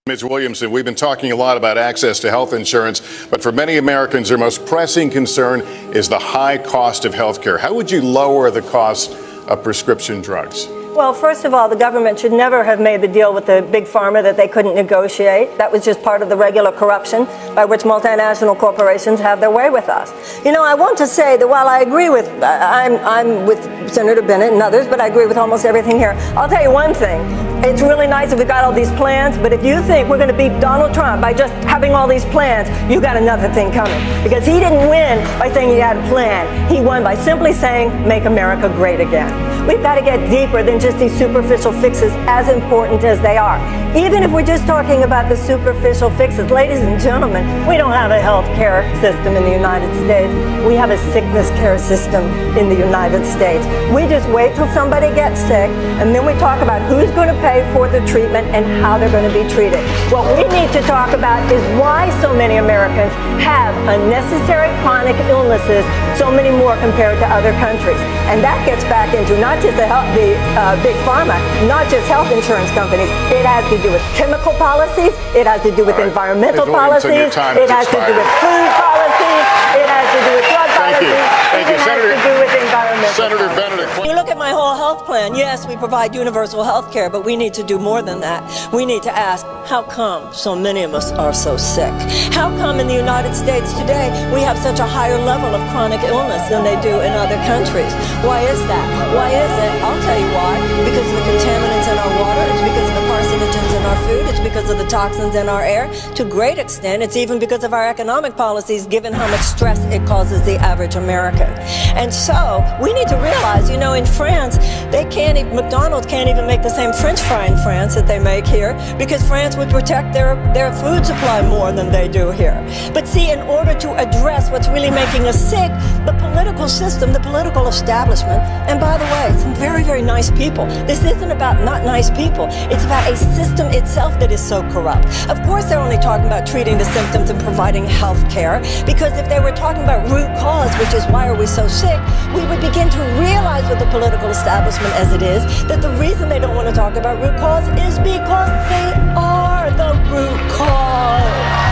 Ms. Williamson, we've been talking a lot about access to health insurance, but for many Americans, their most pressing concern is the high cost of health care. How would you lower the cost of prescription drugs? Well, first of all, the government should never have made the deal with the big pharma that they couldn't negotiate. That was just part of the regular corruption by which multinational corporations have their way with us. You know, I want to say that while I agree with, I'm with Senator Bennet and others, but I agree with almost everything here. I'll tell you one thing. It's really nice if we've got all these plans, but if you think we're going to beat Donald Trump by just having all these plans, you got another thing coming. Because he didn't win by saying he had a plan. He won by simply saying, make America great again. We've got to get deeper than just these superficial fixes, as important as they are. Even if we're just talking about the superficial fixes, ladies and gentlemen, we don't have a health care system in the United States. We have a sickness care system in the United States. We just wait till somebody gets sick, and then we talk about who's going to pay for the treatment and how they're going to be treated. What we need to talk about is why so many Americans have unnecessary chronic illnesses, so many more compared to other countries. And that gets back into not just the big pharma, not just health insurance companies. It has to do with chemical policies. It has to do with environmental policies. It has to do with food policies. It has to do with drug policies. Thank you, Senator. It has to do with environmental Senator policies. Bennet. You look at my whole health plan. Yes, we provide universal health care, but we need to do more than that. We need to ask, how come so many of us are so sick? How come in the United States today we have such a higher level of chronic illness than they do in other countries? Why is that? Why is it? I'll tell you why. Because of the contaminants in our water. It's because of the carcinogens in our food. It's because of the toxins in our air. To a great extent, it's even because of our economic policies, given how much stress it causes the average American. And so we need to realize, you know, in France, McDonald's can't even make the same French fry in France that they make here, because France would protect their food supply more than they do here. But see, in order to address what's really making us sick, the political system, the political establishment, and by the way, some very, very nice people. This isn't about not nice people. It's about a system itself that is so corrupt. Of course, they're only talking about treating the symptoms and providing health care, because if they were talking about root cause, which is why are we so sick, we would begin to realize with the political establishment as it is, that the reason they don't want to talk about root cause is because they are the root cause.